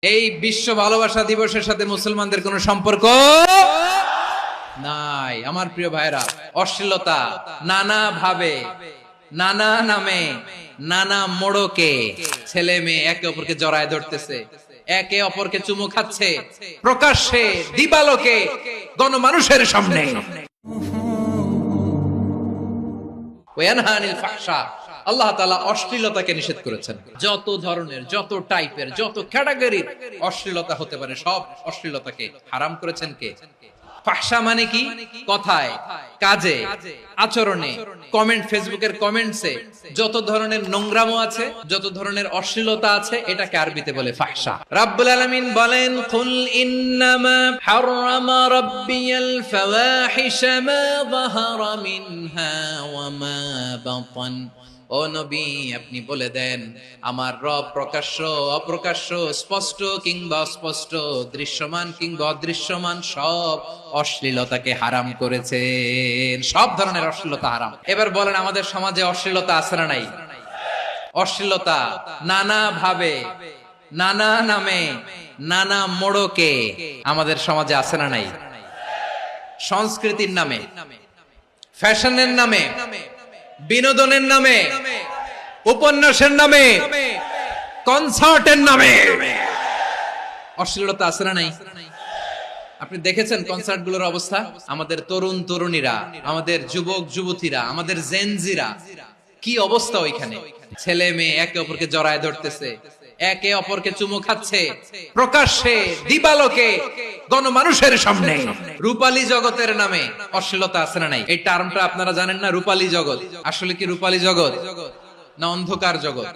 এই বিশ্ব ভালোবাসা দিবসের সাথে মুসলমানদের কোনো সম্পর্ক নাই। আমার প্রিয় ভাইরা, অশ্লীলতা নানা ভাবে, নানা নামে, নানা মোড়কে ছেলে মেয়ে একে অপরকে জড়ায় ধরতেছে, একে অপরকে চুমু খাচ্ছে প্রকাশ্যে, দিবালোকে, গণমানুষের সামনে। ওয়ানহানিল ফাহশা, আল্লাহ তাআলা অশ্লীলতাকে নিষেধ করেছেন। যত ধরনের, যত টাইপের, যত ক্যাটাগরির অশ্লীলতা হতে পারে সব অশ্লীলতাকে হারাম করেছেন কে? ফাহশা মানে কি? কথায়, কাজে, আচরণে, কমেন্ট, ফেসবুকের কমেন্টসে যত ধরনের নোংরামো আছে, যত ধরনের অশ্লীলতা আছে, এটাকে আরবিতে বলে ফাহশা। রাব্বুল আলামিন বলেন, কুল ইন্নামা হারামা রাব্বিয়াল ফাওয়াহিশা মা যাহারা মিনহা ওয়া মা বাতান। ও নবী, আপনি বলে দেন, আমার রব প্রকাশ্য, অপ্রকাশ্য, স্পষ্ট কিংবা অস্পষ্ট, দৃশ্যমান কিংবা অদৃশ্যমান সব অশ্লীলতাকে হারাম করেছেন। সব ধরনের অশ্লীলতা হারাম। এবার বলেন, আমাদের সমাজে অশ্লীলতা আছে না নাই? অশ্লীলতা নানা ভাবে, নানা নামে, নানা মোড়কে আমাদের সমাজে আছে না নাই? সংস্কৃতির নামে, ফ্যাশনের নামে, বিনোদনের নামে, উপন্যাসের নামে, কনসার্টের নামে অশ্লীলতা আছে না নাই? আপনি দেখেছেন কনসার্ট গুলোর অবস্থা? আমাদের তরুণ তরুণীরা, আমাদের যুবক যুবতীরা, আমাদের জেনজিরা, কি অবস্থা ওইখানে! ছেলে মেয়ে একে অপরকে জড়ায় ধরতেছে, একে অপরকে চুমু খাচ্ছে প্রকাশ্যে, দিবালোকে, গণমানুষের সামনে। রূপালী জগতের নামে অশ্লীলতা আছে না নাই? এই টার্মটা আপনারা জানেন না? রূপালী জগৎ আসলে কি রূপালী জগৎ না অন্ধকার জগৎ?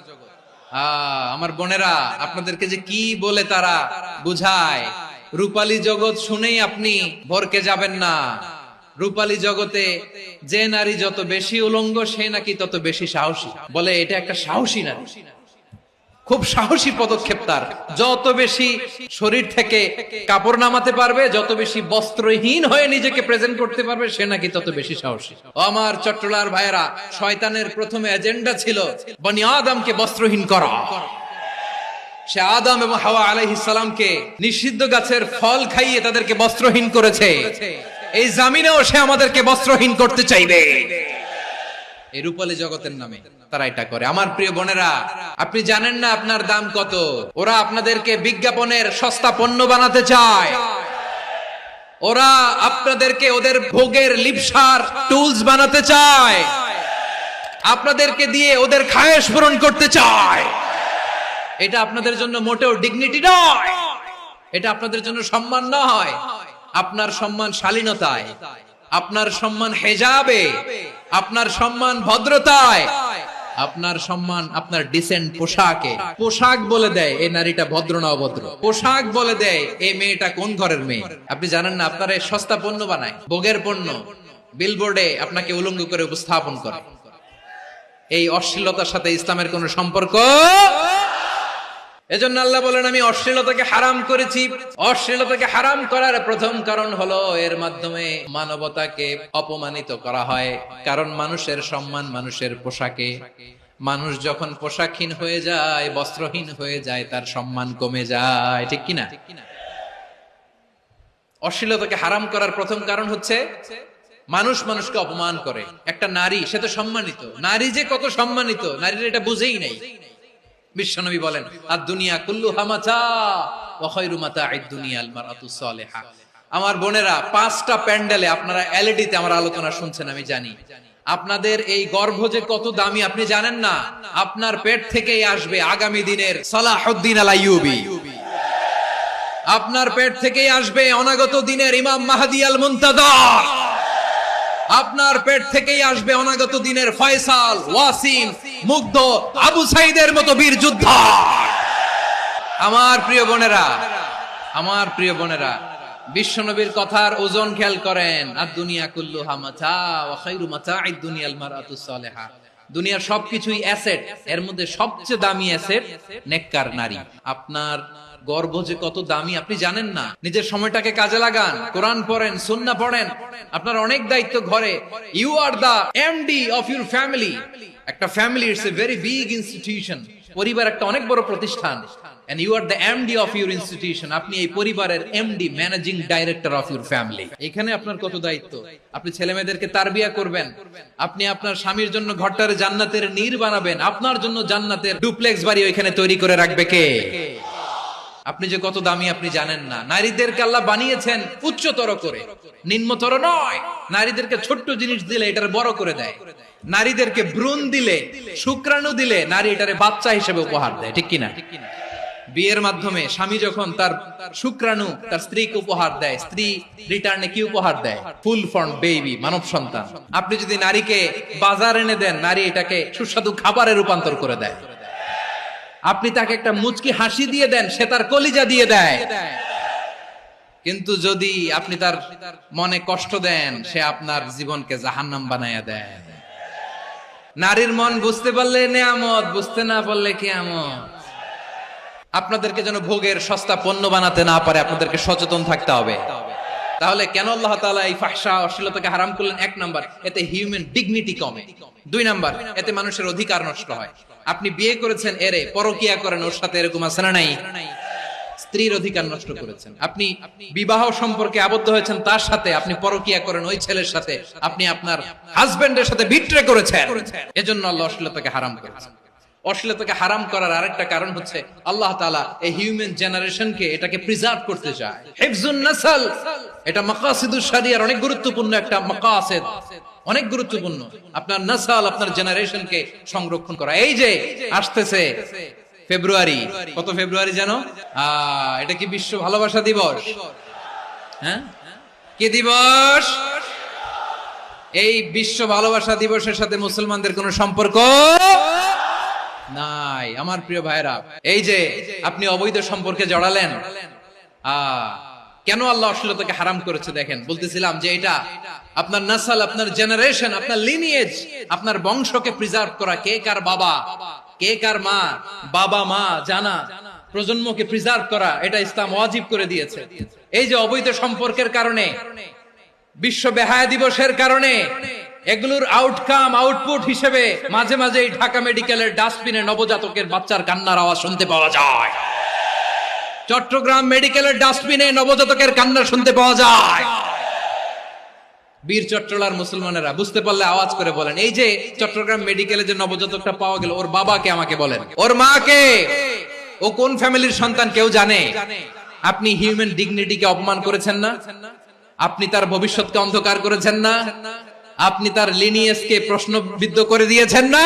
আমার বোনেরা, আপনাদেরকে যে কি বলে তারা বুঝায়, রূপালী জগৎ শুনেই আপনি ভরকে যাবেন না। রূপালী জগতে যে নারী যত বেশি উলঙ্গ, সে নাকি তত বেশি সাহসী। বলে এটা একটা সাহসী নারী, খুব সাহসী পদক্ষেপ তার। যত বেশি শরীর থেকে কাপড় নামাতে পারবে, যত বেশি বস্ত্রহীন হয়ে নিজেকে প্রেজেন্ট করতে পারবে, সে নাকি তত বেশি সাহসী। আমার চট্টলার ভাইয়েরা, শয়তানের প্রথম এজেন্ডা ছিল বনি আদমকে বস্ত্রহীন করা। সে আদম এবং হাওয়া আলাইহিস সালামকে নিষিদ্ধ গাছের ফল খাইয়ে তাদেরকে বস্ত্রহীন করেছে। এই জামিনেও সে আমাদেরকে বস্ত্রহীন করতে চাইবে। এই রূপালী জগতের নামে তারা এটা করে। আমার প্রিয় বোনেরা, আপনি জানেন না আপনার দাম কত? ওরা আপনাদেরকে বিজ্ঞাপনের সস্তা পণ্য বানাতে চায়। ওরা আপনাদেরকে ওদের ভোগের লিপসার টুলস বানাতে চায়। আপনাদেরকে দিয়ে ওদের খায়েশ পূরণ করতে চায়। এটা আপনাদের জন্য মোটেও ডিগনিটি নয়, এটা আপনাদের জন্য সম্মান নয়। আপনার সম্মান শালীনতায়, আপনার সম্মান হেজাবে, আপনার সম্মান ভদ্রতায়, আপনার সম্মান আপনার ডিসেন্ট পোশাকে। পোশাক বলে দেয় এই নারীটা ভদ্র না অভদ্র। পোশাক বলে দেয় এই মেয়েটা কোন ঘরের মেয়ে। আপনি জানেন না? আপনারা সস্তা পণ্য বানায়, ভোগের পণ্য, বিলবোর্ডে আপনাকে উলঙ্গ করে উপস্থাপন করে। এই অশ্লীলতার সাথে ইসলামের কোন সম্পর্ক। এজন্য আল্লাহ বলেন, আমি অশ্লীলতাকে হারাম করেছি। অশ্লীলতাকে হারাম করার প্রথম কারণ হলো এর মাধ্যমে মানবতাকে অপমানিত করা হয়। কারণ মানুষের সম্মান মানুষের পোশাকে। মানুষ যখন পোশাকহীন হয়ে যায়, বস্ত্রহীন হয়ে যায়, তার সম্মান কমে যায়। ঠিক কিনা? অশ্লীলতাকে হারাম করার প্রথম কারণ হচ্ছে মানুষ মানুষকে অপমান করে। একটা নারী, সে তো সম্মানিত। নারী যে কত সম্মানিত, নারীরা এটা বুঝেই নাই। বিশ্বনবী বলেন, আদ-দুনিয়া কুল্লুহা মাতা ওয়া খায়রু মাতা'আদ দুনিয়া আল মারআতু সালিহা। আমার বোনেরা, 5টা প্যান্ডেলে আপনারা এলইডিতে আমার আলোচনা শুনছেন, আমি জানি। আপনাদের এই গর্ভ যে কত দামি আপনি জানেন না। আপনার পেট থেকেই আসবে আগামী দিনের সালাহুদ্দিন আল আইয়ুবী। আপনার পেট থেকেই আসবে অনাগত দিনের ইমাম মাহদী আল মুনতাযর। আপনার পেট থেকেই আসবে অনাগত দিনের ফয়সাল, ওয়াসিম, মুগ্ধ, আবু সাইদের মতো বীর যোদ্ধা। আমার প্রিয় বোনেরা, আমার প্রিয় বোনেরা, বিশ্বনবীর কথার ওজন খেয়াল করেন। আদ-দুনিয়া কুল্লুহা মাতা ওয়া খায়রু মাতা'আদ দুনিয়া আল মারআতু সালিহা। দুনিয়ার সবকিছুই অ্যাসেট, এর মধ্যে সবচেয়ে দামি অ্যাসেট নেককার নারী। আপনার গর্ভ যে কত দামি আপনি জানেন না। নিজের সময়টাকে কাজে লাগান, কোরআন পড়েন, সুন্নাহ পড়েন। আপনার অনেক দায়িত্ব ঘরে। You are the MD of your family. একটা family it's a very big institution. পরিবার একটা অনেক বড় প্রতিষ্ঠান। and you are the MD of your institution, আপনি এই পরিবারের MD, managing director of your family. এখানে আপনার কত দায়িত্ব। আপনি ছেলেমেয়েদেরকে তারবিয়া করবেন, আপনি আপনার স্বামীর জন্য ঘরটারে জান্নাতের নীর বানাবেন, আপনার জন্য জান্নাতের ডুপ্লেক্স বাড়ি ওইখানে তৈরি করে রাখবে কে? আপনি যে কত দামি আপনি জানেন না। নারীদেরকে আল্লাহ বানিয়েছেন উচ্চতর করে, নিম্নতর নয়। নারীদেরকে ছোট্ট জিনিস দিলে এটারে বড় করে দেয়, নারীদেরকে ভ্রূণ দিলে, শুক্রাণু দিলে নারী এটারে বাচ্চা হিসেবে উপহার দেয়, ঠিক কিনা? বিয়ের মাধ্যমে স্বামী যখন তার শুক্রাণু তার স্ত্রীকে উপহার দেয়, স্ত্রী রিটার্নে কি উপহার দেয়? ফুল ফর্ম বেবি, মানব সন্তান। আপনি যদি নারীকে বাজার এনে দেন, নারী এটাকে সুস্বাদু খাবারে রূপান্তর করে দেয়। আপনি তাকে একটা মুচকি হাসি দিয়ে দেন, সে তার কলিজা দিয়ে দেয়। কিন্তু যদি আপনি তার মনে কষ্ট দেন, সে আপনার জীবনকে জাহান্নাম বানায়া দেয়। নারীর মন বুঝতে পারলে নেয়ামত, বুঝতে না পারলে কিয়ামত। আপনাদেরকে যেন ভোগের সস্তা পণ্য বানাতে না পারে, আপনাদেরকে সচেতন থাকতে হবে। তাহলে কেন আল্লাহ তাআলা এই ফাহশা অশ্লীলতাকে হারাম করলেন? 1 নাম্বার, এতে হিউম্যান ডিগনিটি কমে। 2 নাম্বার, এতে মানুষের অধিকার নষ্ট হয়। আপনি বিয়ে করেছেন, এরে পরকিয়া করেন, ওর সাথে এরকম আছে না নাই? স্ত্রীর অধিকার নষ্ট করেছেন। আপনি বিবাহ সম্পর্কে আবদ্ধ হয়েছেন তার সাথে, আপনি পরকিয়া করেন ওই ছেলের সাথে, আপনি আপনার হাজবেন্ডের সাথে বিট্রে করেছেন। এজন্য আল্লাহ অশ্লীলতাকে হারাম করেছেন। অশ্লীলতাকে হারাম করার আরেকটা কারণ হচ্ছে আল্লাহ তাআলা এই হিউম্যান জেনারেশনকে এটাকে প্রিজার্ভ করতে চায়। হিফজুন নাসল, এটা মাকাসিদুশ শরিয়ার অনেক গুরুত্বপূর্ণ একটা মাকাসিদ, অনেক গুরুত্বপূর্ণ। আপনার নাসল, আপনার জেনারেশনকে সংরক্ষণ করা। এই যে আসতেছে ফেব্রুয়ারি, কত ফেব্রুয়ারি জানো? এটা কি বিশ্ব ভালোবাসা দিবস? হ্যাঁ, কি দিবস? এই বিশ্ব ভালোবাসা দিবসের সাথে মুসলমানদের কোনো সম্পর্ক নাই। আমার প্রিয় ভাইরা, এই যে আপনি অবৈধ সম্পর্কে জড়ালেন, কেন আল্লাহ অশ্লীলতাকে হারাম করেছে দেখেন। বলতেছিলাম যে এটা আপনার নাসল, আপনার জেনারেশন, আপনার লিনিয়েজ, আপনার বংশকে প্রিজার্ভ করা। কে কার বাবা, কে কার মা, বাবা মা জানা, প্রজন্মকে প্রিজার্ভ করা, এটা ইসলাম ওয়াজিব করে দিয়েছে। এই যে অবৈধ সম্পর্কের কারণে, বিশ্ব বেহায়া দিবসের কারণে, এগুলোর আউটকাম, আউটপুট হিসেবে মাঝে মাঝে ঢাকা মেডিকেলের ডাস্টবিনে নবজাতকের বাচ্চার কান্নার আওয়াজ শুনতে পাওয়া যায়। চট্টগ্রাম মেডিকেলের ডাস্টবিনে নবজাতকের কান্না শুনতে পাওয়া যায়। বীর চট্টলার মুসলমানেরা বুঝতে পারলে আওয়াজ করে বলেন, এই যে চট্টগ্রাম মেডিকেলে যে নবজাতকটা পাওয়া গেল, ওর বাবাকে আমাকে বলেন, ওর মাকে, ও কোন ফ্যামিলির সন্তান কেউ জানে? আপনি হিউম্যান ডিগনিটিকে অপমান করেছেন না? আপনি তার ভবিষ্যৎকে অন্ধকার করেছেন না? আপনি তার লিনিয়েজকে প্রশ্নবিদ্ধ করে দিয়েছেন না?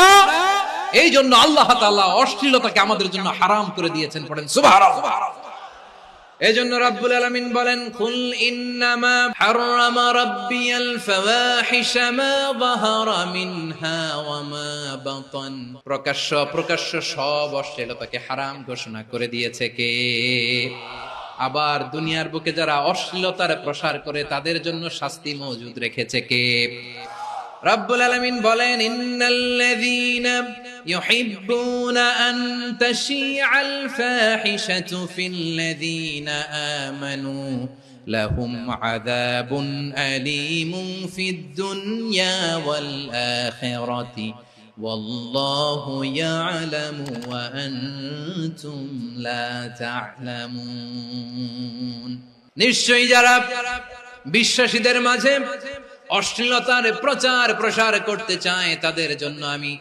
এই জন্য আল্লাহ তাআলা অশ্লীলতাকে আমাদের জন্য হারাম করে দিয়েছেন। পড়েন সুবহানাল্লাহ। এই জন্য রাব্বুল আলামিন বলেন, কুল ইন্নামা হারামা রাব্বিয়াল ফাওয়াহিশা মা যাহারা মিনহা ওয়া মা বাতান। প্রকাশ্য অপ্রকাশ্য সব অশ্লীলতাকে হারাম ঘোষণা করে দিয়েছে কে? আবার দুনিয়ার বুকে যারা অশ্লীলতার প্রসার করে তাদের জন্য শাস্তি মজুদ রেখেছে কে? রাব্বুল আলামিন বলেন, ইন্নাল্লাযীনা ইউহিব্বুনা আন তাশিআল ফাহিশাতু ফিল্লাযীনা আমানু লাহুম আযাবুন আলীমুন ফিদ দুনিয়া ওয়াল আখিরাতি ওয়াল্লাহু ইয়ালামু ওয়া আনতুম লা তা'লামুন। নিশ্চয়ই যারা বিশ্বাসীদের মাঝে অশ্লীলতার প্রচার প্রসার করতে চায় তাদের জন্য আমি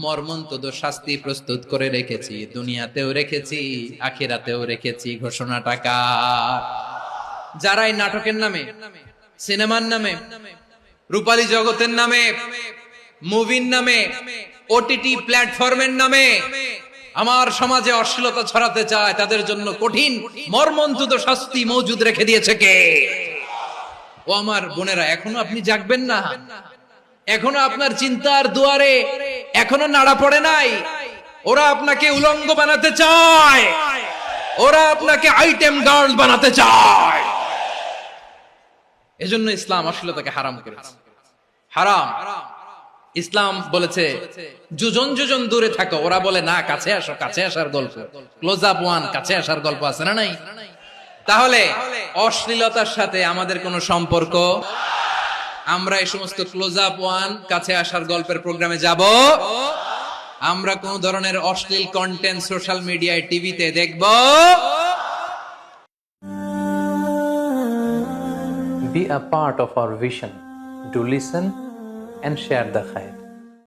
মর্মন্তুদ শাস্তি প্রস্তুত করে রেখেছি, দুনিয়াতেও রেখেছি, আখিরাতেও রেখেছি। ঘোষণাটা কার? যারা এই নাটকের নামে, সিনেমার নামে, রূপালী জগতের নামে, মুভির নামে, ওটিটি প্ল্যাটফর্মের নামে আমার সমাজে অশ্লীলতা ছড়াতে চায়, তাদের জন্য কঠিন মর্মন্তুদ শাস্তি মজুদ রেখে দিয়েছে কে? ও আমার বোনেরা, এখনো আপনি জাগবেন না? এখনো আপনার চিন্তার দুয়ারে এখনো নাড়া পড়ে নাই? ওরা আপনাকে উলঙ্গ বানাতে চায়, ওরা আপনাকে আইটেম গার্ল বানাতে চায়। এজন্য ইসলাম অশ্লীলতাকে হারাম করেছে। হারাম। ইসলাম বলেছে যোজন যোজন দূরে থাকো, ওরা বলে না কাছে আসো, কাছে আসার গল্প, ক্লোজ আপ ওয়ান, কাছে আসার গল্প আছে না নাই? তাহলে অশ্লীলতার সাথে আমাদের কোনো সম্পর্ক? আমরা এই সমস্ত ক্লোজ আপ ওয়ান, কাছে আসার গল্পের প্রোগ্রামে যাব আমরা কোন ধরনের অশ্লীল কন্টেন্ট সোশ্যাল মিডিয়ায় টিভিতে দেখব Be a part of our vision. Do listen and share the khair.